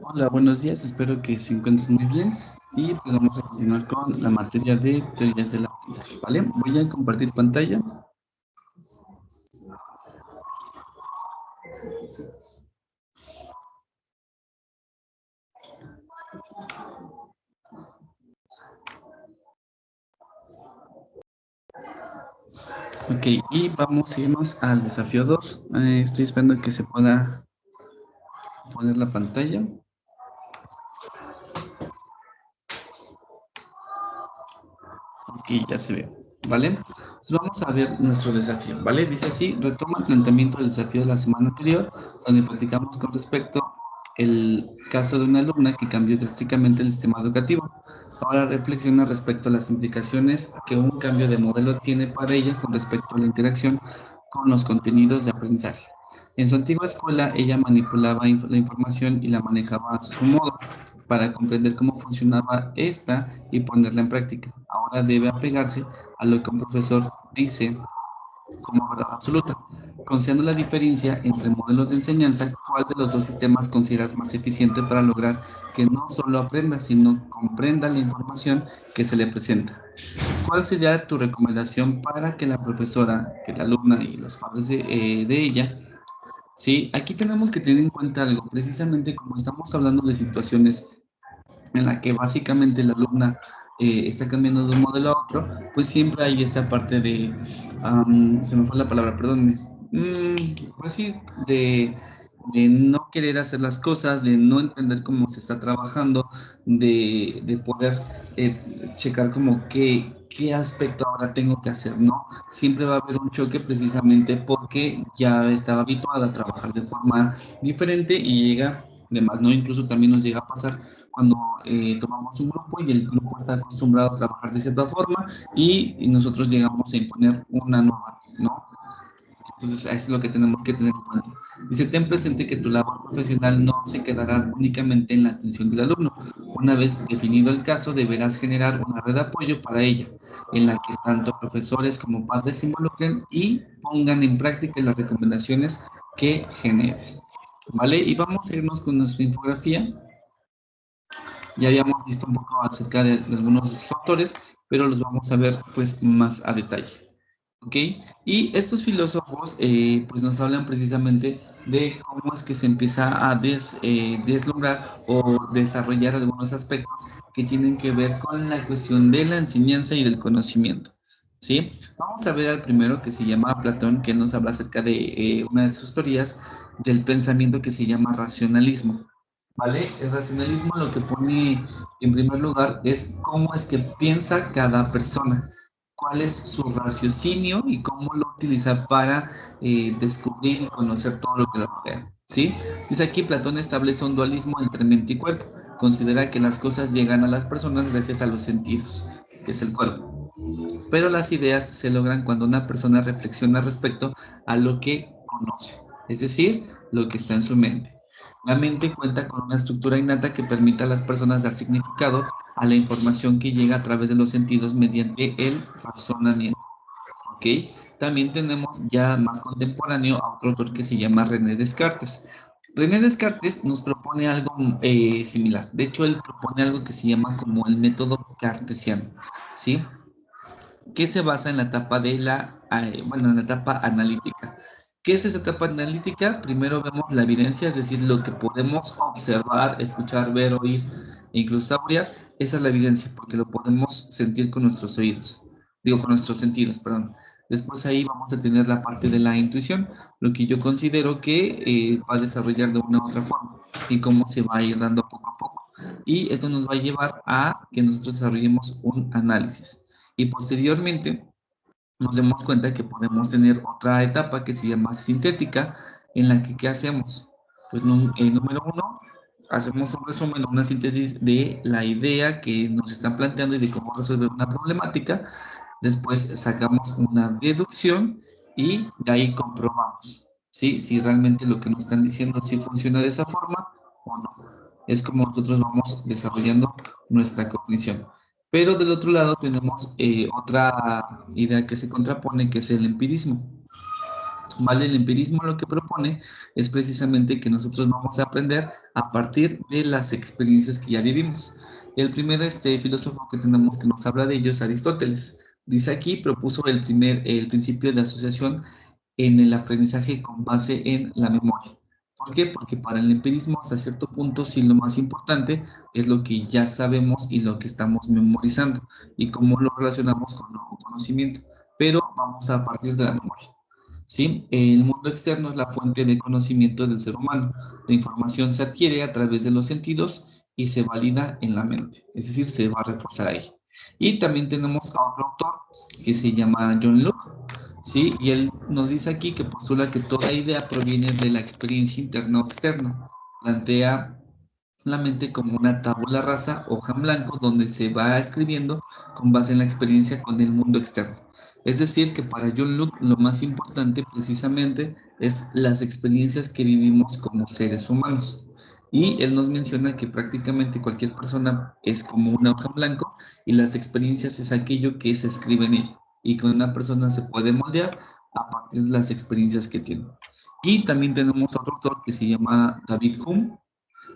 Hola, buenos días, espero que se encuentren muy bien y pues vamos a continuar con la materia de teorías del aprendizaje, ¿vale? Voy a compartir pantalla. Ok, y vamos a irnos al desafío 2. Estoy esperando que se pueda poner la pantalla. Ok, ya se ve, ¿vale? Entonces vamos a ver nuestro desafío, ¿vale? Dice así: retoma el planteamiento del desafío de la semana anterior, donde platicamos con respecto el caso de una alumna que cambió drásticamente el sistema educativo. Ahora reflexiona respecto a las implicaciones que un cambio de modelo tiene para ella con respecto a la interacción con los contenidos de aprendizaje. En su antigua escuela, ella manipulaba la información y la manejaba a su modo para comprender cómo funcionaba esta y ponerla en práctica. Ahora debe apegarse a lo que un profesor dice como verdad absoluta. Considerando la diferencia entre modelos de enseñanza, ¿cuál de los dos sistemas consideras más eficiente para lograr que no solo aprenda, sino comprenda la información que se le presenta? ¿Cuál sería tu recomendación para que la profesora, que la alumna y los padres de ella? Sí, aquí tenemos que tener en cuenta algo, precisamente como estamos hablando de situaciones en la que básicamente la alumna está cambiando de un modelo a otro, pues siempre hay esta parte de, se me fue la palabra, perdónme, pues sí, de no querer hacer las cosas, de no entender cómo se está trabajando, de poder checar como qué aspecto ahora tengo que hacer, ¿no? Siempre va a haber un choque precisamente porque ya estaba habituada a trabajar de forma diferente y llega, además, ¿no? Incluso también nos llega a pasar cuando tomamos un grupo y el grupo está acostumbrado a trabajar de cierta forma y nosotros llegamos a imponer una nueva, ¿no? Entonces, eso es lo que tenemos que tener en cuenta. Dice, ten presente que tu labor profesional no se quedará únicamente en la atención del alumno. Una vez definido el caso, deberás generar una red de apoyo para ella, en la que tanto profesores como padres se involucren y pongan en práctica las recomendaciones que generes. ¿Vale? Y vamos a irnos con nuestra infografía. Ya habíamos visto un poco acerca de algunos de esos autores, pero los vamos a ver pues más a detalle. ¿Ok? Y estos filósofos pues nos hablan precisamente de cómo es que se empieza a deslumbrar o desarrollar algunos aspectos que tienen que ver con la cuestión de la enseñanza y del conocimiento. ¿Sí? Vamos a ver al primero, que se llama Platón, que nos habla acerca de una de sus teorías del pensamiento que se llama racionalismo. ¿Vale? El racionalismo lo que pone en primer lugar es cómo es que piensa cada persona, cuál es su raciocinio y cómo lo utiliza para descubrir y conocer todo lo que lo rodea. ¿Sí? Dice aquí, Platón establece un dualismo entre mente y cuerpo. Considera que las cosas llegan a las personas gracias a los sentidos, que es el cuerpo. Pero las ideas se logran cuando una persona reflexiona respecto a lo que conoce, es decir, lo que está en su mente. La mente cuenta con una estructura innata que permite a las personas dar significado a la información que llega a través de los sentidos mediante el razonamiento. ¿Ok? También tenemos ya más contemporáneo a otro autor que se llama René Descartes. René Descartes nos propone algo similar. De hecho, él propone algo que se llama como el método cartesiano, ¿sí? Que se basa en la etapa de en la etapa analítica. ¿Qué es esa etapa analítica? Primero vemos la evidencia, es decir, lo que podemos observar, escuchar, ver, oír e incluso saborear. Esa es la evidencia, porque lo podemos sentir con nuestros oídos. Digo, con nuestros sentidos, perdón. Después ahí vamos a tener la parte de la intuición, lo que yo considero que va a desarrollar de una u otra forma y cómo se va a ir dando poco a poco. Y esto nos va a llevar a que nosotros desarrollemos un análisis. Y posteriormente nos demos cuenta que podemos tener otra etapa que se llama sintética, en la que ¿qué hacemos? Pues número uno, hacemos un resumen, una síntesis de la idea que nos están planteando y de cómo resolver una problemática. Después sacamos una deducción y de ahí comprobamos. ¿sí? Si realmente lo que nos están diciendo sí funciona de esa forma o no. Es como nosotros vamos desarrollando nuestra cognición. Pero del otro lado tenemos otra idea que se contrapone, que es el empirismo. ¿Vale? El empirismo lo que propone es precisamente que nosotros vamos a aprender a partir de las experiencias que ya vivimos. El primer filósofo que tenemos que nos habla de ello es Aristóteles. Dice aquí, propuso el principio de asociación en el aprendizaje con base en la memoria. ¿Por qué? Porque para el empirismo, hasta cierto punto, sí lo más importante es lo que ya sabemos y lo que estamos memorizando y cómo lo relacionamos con nuevo conocimiento. Pero vamos a partir de la memoria. ¿Sí? El mundo externo es la fuente de conocimiento del ser humano. La información se adquiere a través de los sentidos y se valida en la mente, es decir, se va a reforzar ahí. Y también tenemos a otro autor que se llama John Locke, ¿sí? Y él nos dice aquí que postula que toda idea proviene de la experiencia interna o externa. Plantea la mente como una tabula rasa, hoja en blanco, donde se va escribiendo con base en la experiencia con el mundo externo. Es decir, que para John Locke lo más importante precisamente es las experiencias que vivimos como seres humanos. Y él nos menciona que prácticamente cualquier persona es como una hoja en blanco y las experiencias es aquello que se escribe en ella. Y que una persona se puede moldear a partir de las experiencias que tiene. Y también tenemos otro autor que se llama David Hume.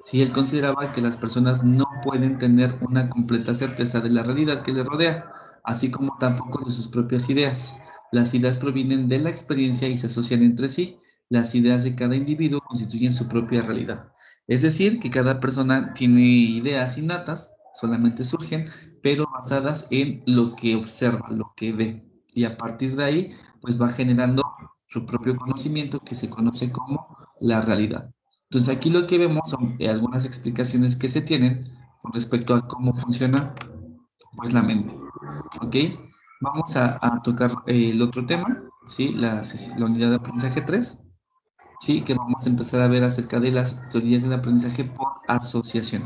Sí, él consideraba que las personas no pueden tener una completa certeza de la realidad que les rodea, así como tampoco de sus propias ideas. Las ideas provienen de la experiencia y se asocian entre sí. Las ideas de cada individuo constituyen su propia realidad. Es decir, que cada persona tiene ideas innatas, solamente surgen, pero basadas en lo que observa, lo que ve. Y a partir de ahí, pues va generando su propio conocimiento que se conoce como la realidad. Entonces aquí lo que vemos son algunas explicaciones que se tienen con respecto a cómo funciona pues la mente. ¿Ok? Vamos a tocar el otro tema, ¿sí? La unidad de aprendizaje 3, ¿sí? Que vamos a empezar a ver acerca de las teorías del aprendizaje por asociación.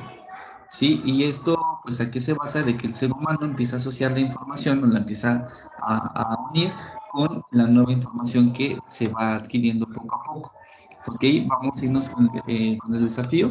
¿Sí? Y esto, pues, ¿a qué se basa? De que el ser humano empieza a asociar la información o la empieza a unir con la nueva información que se va adquiriendo poco a poco. ¿Ok? Vamos a irnos con el desafío.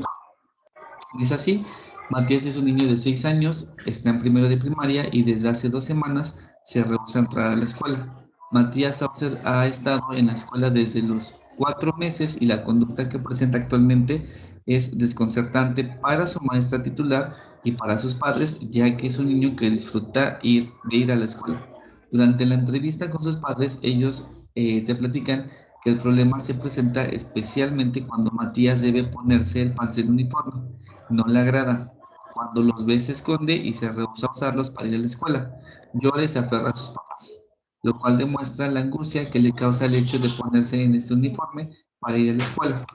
Dice así, Matías es un niño de 6 años, está en primero de primaria y desde hace 2 semanas se rehúsa a entrar a la escuela. Matías ha estado en la escuela desde los 4 meses y la conducta que presenta actualmente es desconcertante para su maestra titular y para sus padres, ya que es un niño que disfruta de ir a la escuela. Durante la entrevista con sus padres, ellos te platican que el problema se presenta especialmente cuando Matías debe ponerse el pants del uniforme. No le agrada. Cuando los ve se esconde y se rehúsa a usarlos para ir a la escuela. Llora y se aferra a sus papás, lo cual demuestra la angustia que le causa el hecho de ponerse en este uniforme para ir a la escuela.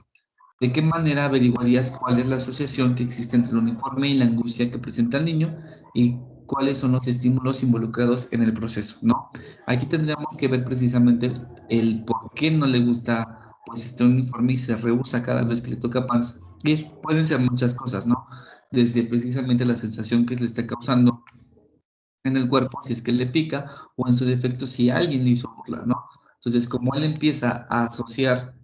¿De qué manera averiguarías cuál es la asociación que existe entre el uniforme y la angustia que presenta el niño y cuáles son los estímulos involucrados en el proceso, ¿no? Aquí tendríamos que ver precisamente el por qué no le gusta pues este uniforme y se rehúsa cada vez que le toca pants. Y pueden ser muchas cosas, ¿no? Desde precisamente la sensación que le está causando en el cuerpo, si es que le pica, o en su defecto, si alguien le hizo burla, ¿no? Entonces, como él empieza a asociar,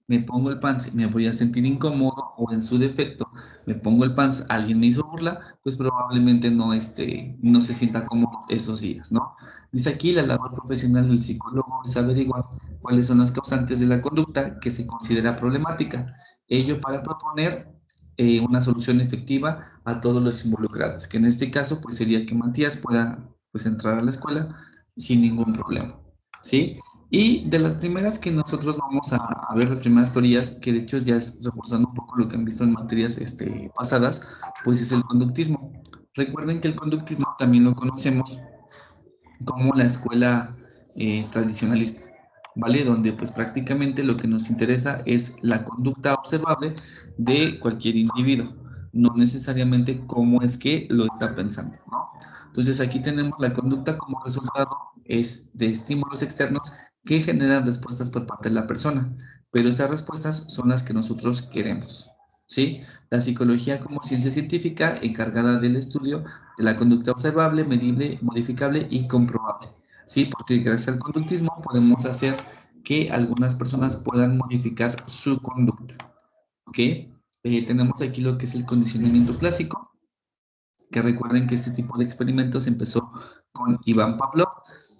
me pongo el pants y me voy a sentir incómodo, o en su defecto, me pongo el pants, alguien me hizo burla, pues probablemente no se sienta cómodo esos días, ¿no? Dice aquí, la labor profesional del psicólogo es averiguar cuáles son las causantes de la conducta que se considera problemática, ello para proponer una solución efectiva a todos los involucrados, que en este caso pues sería que Matías pueda pues entrar a la escuela sin ningún problema, ¿sí? Y de las primeras que nosotros vamos a ver, las primeras teorías, que de hecho ya es reforzando un poco lo que han visto en materias pasadas, pues es el conductismo. Recuerden que el conductismo también lo conocemos como la escuela tradicionalista, ¿vale? Donde pues prácticamente lo que nos interesa es la conducta observable de cualquier individuo, no necesariamente cómo es que lo está pensando, ¿no? Entonces aquí tenemos la conducta como resultado es de estímulos externos que generan respuestas por parte de la persona, pero esas respuestas son las que nosotros queremos, ¿sí? La psicología como ciencia científica encargada del estudio de la conducta observable, medible, modificable y comprobable. ¿Sí? Porque gracias al conductismo podemos hacer que algunas personas puedan modificar su conducta. ¿Ok? Tenemos aquí lo que es el condicionamiento clásico, que recuerden que este tipo de experimentos empezó con Iván Pavlov,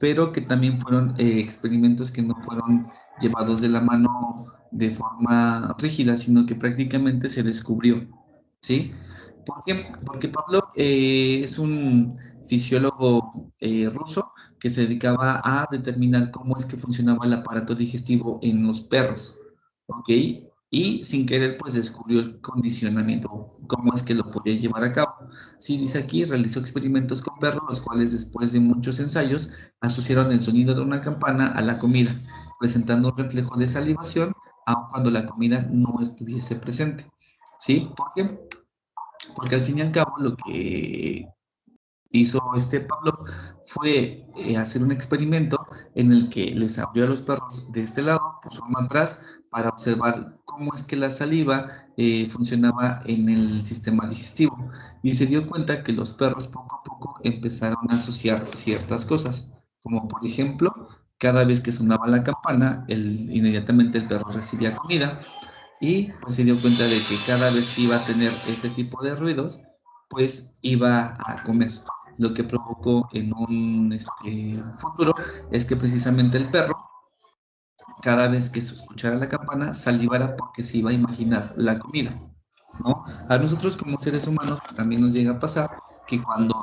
pero que también fueron experimentos que no fueron llevados de la mano de forma rígida, sino que prácticamente se descubrió, ¿sí? ¿Por qué? Porque Pavlov es un fisiólogo ruso que se dedicaba a determinar cómo es que funcionaba el aparato digestivo en los perros, ¿ok? Y sin querer, pues descubrió el condicionamiento, cómo es que lo podía llevar a cabo. Sí, dice aquí, realizó experimentos con perros, los cuales después de muchos ensayos asociaron el sonido de una campana a la comida, presentando un reflejo de salivación, aun cuando la comida no estuviese presente. ¿Sí? ¿Por qué? Porque al fin y al cabo lo que hizo este Pablo fue hacer un experimento en el que les abrió a los perros de este lado, por forma atrás, para observar cómo es que la saliva funcionaba en el sistema digestivo. Y se dio cuenta que los perros poco a poco empezaron a asociar ciertas cosas, como por ejemplo, cada vez que sonaba la campana, inmediatamente el perro recibía comida y pues se dio cuenta de que cada vez que iba a tener ese tipo de ruidos, pues iba a comer. Lo que provocó en un futuro es que precisamente el perro, cada vez que se escuchara la campana, salivara porque se iba a imaginar la comida, ¿no? A nosotros como seres humanos pues también nos llega a pasar que cuando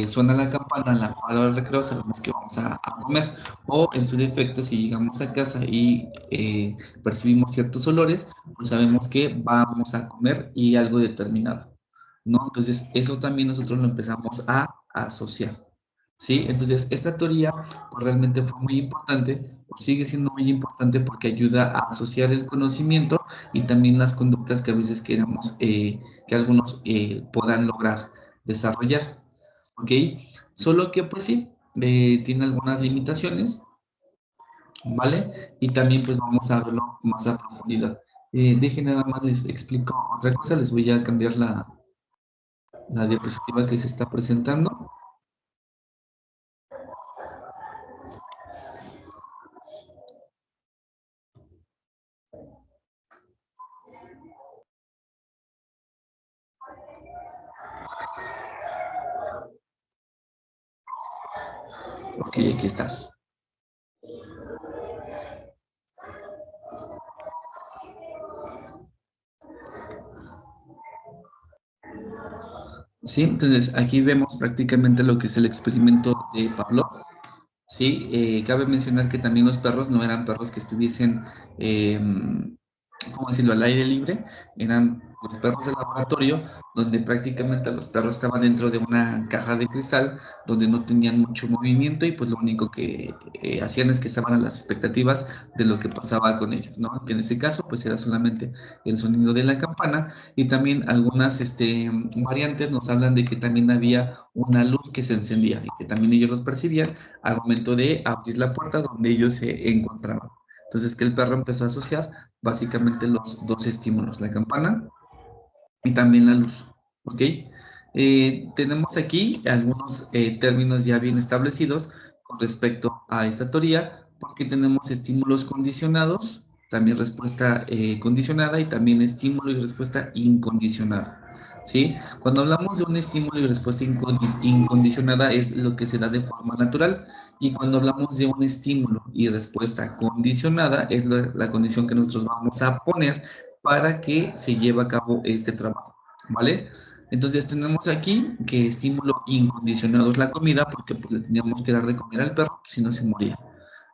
suena la campana a la hora del recreo sabemos que vamos a comer, o en su defecto si llegamos a casa y percibimos ciertos olores, pues sabemos que vamos a comer y algo determinado, ¿no? Entonces eso también nosotros lo empezamos a asociar. ¿Sí? Entonces, esta teoría pues, realmente fue muy importante, o sigue siendo muy importante porque ayuda a asociar el conocimiento y también las conductas que a veces queremos que algunos puedan lograr desarrollar. ¿Ok? Solo que, pues sí, tiene algunas limitaciones, ¿vale? Y también, pues vamos a verlo más a profundidad. Dejen nada más, les explico otra cosa, les voy a cambiar la diapositiva que se está presentando. Ok, aquí está. Sí, entonces aquí vemos prácticamente lo que es el experimento de Pavlov. Sí, cabe mencionar que también los perros no eran perros que estuviesen, eh, ¿cómo decirlo?, al aire libre, eran los perros de laboratorio, donde prácticamente los perros estaban dentro de una caja de cristal, donde no tenían mucho movimiento y pues lo único que hacían es que estaban a las expectativas de lo que pasaba con ellos, ¿no? Que en ese caso pues era solamente el sonido de la campana y también algunas variantes nos hablan de que también había una luz que se encendía y que también ellos los percibían al momento de abrir la puerta donde ellos se encontraban. Entonces que el perro empezó a asociar básicamente los dos estímulos, la campana y también la luz. ¿Ok? Tenemos aquí algunos términos ya bien establecidos con respecto a esta teoría, porque tenemos estímulos condicionados, también respuesta condicionada y también estímulo y respuesta incondicionada. ¿Sí? Cuando hablamos de un estímulo y respuesta incondicionada es lo que se da de forma natural y cuando hablamos de un estímulo y respuesta condicionada es la condición que nosotros vamos a poner para que se lleve a cabo este trabajo, ¿vale? Entonces tenemos aquí que estímulo incondicionado es la comida porque pues, le teníamos que dar de comer al perro, si no se moría,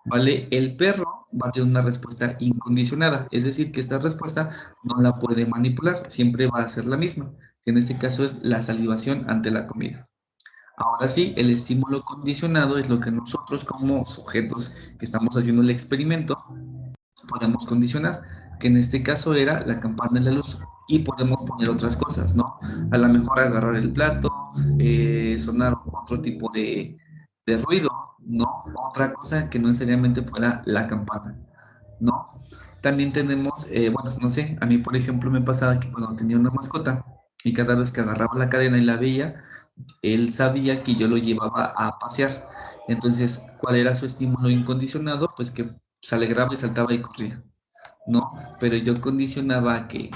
¿vale? El perro va a tener una respuesta incondicionada, es decir, que esta respuesta no la puede manipular, siempre va a ser la misma, que en este caso es la salivación ante la comida. Ahora sí, el estímulo condicionado es lo que nosotros como sujetos que estamos haciendo el experimento podemos condicionar, que en este caso era la campana de la luz. Y podemos poner otras cosas, ¿no? A lo mejor agarrar el plato, sonar otro tipo de ruido, ¿no? Otra cosa que no necesariamente fuera la campana, ¿no? También tenemos, bueno, no sé, a mí por ejemplo me pasaba que cuando tenía una mascota y cada vez que agarraba la cadena y la veía, él sabía que yo lo llevaba a pasear. Entonces, ¿cuál era su estímulo incondicionado? Pues que se alegraba y saltaba y corría, ¿no? Pero yo condicionaba que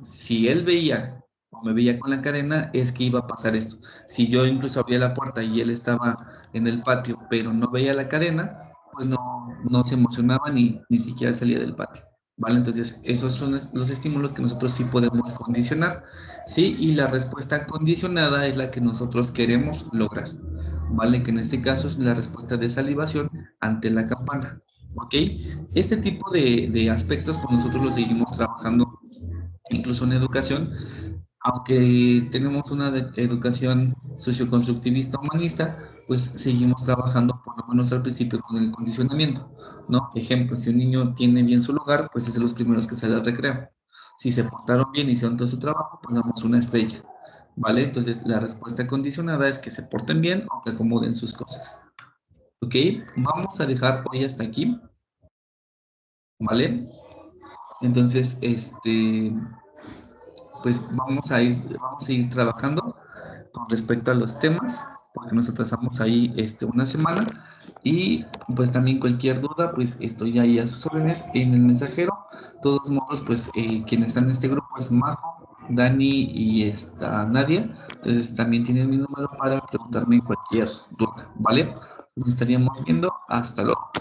si él veía o me veía con la cadena, es que iba a pasar esto. Si yo incluso abría la puerta y él estaba en el patio, pero no veía la cadena, pues no se emocionaba ni siquiera salía del patio. ¿Vale? Entonces, esos son los estímulos que nosotros sí podemos condicionar, ¿sí? Y la respuesta condicionada es la que nosotros queremos lograr, ¿vale? Que en este caso es la respuesta de salivación ante la campana, ¿ok? Este tipo de aspectos, pues nosotros los seguimos trabajando incluso en educación, aunque tenemos una educación socioconstructivista humanista, pues seguimos trabajando por lo menos al principio con el condicionamiento, ¿no? Ejemplo, si un niño tiene bien su lugar, pues es de los primeros que sale al recreo. Si se portaron bien y hicieron todo su trabajo, pues damos una estrella, ¿vale? Entonces la respuesta condicionada es que se porten bien o que acomoden sus cosas, ¿ok? Vamos a dejar hoy hasta aquí, ¿vale? Entonces, pues vamos a ir trabajando con respecto a los temas, porque nos atrasamos ahí una semana. Y pues también cualquier duda, pues estoy ahí a sus órdenes en el mensajero. De todos modos, pues quienes están en este grupo es Majo, Dani y Nadia. Entonces también tienen mi número para preguntarme cualquier duda, ¿vale? Nos estaríamos viendo. Hasta luego.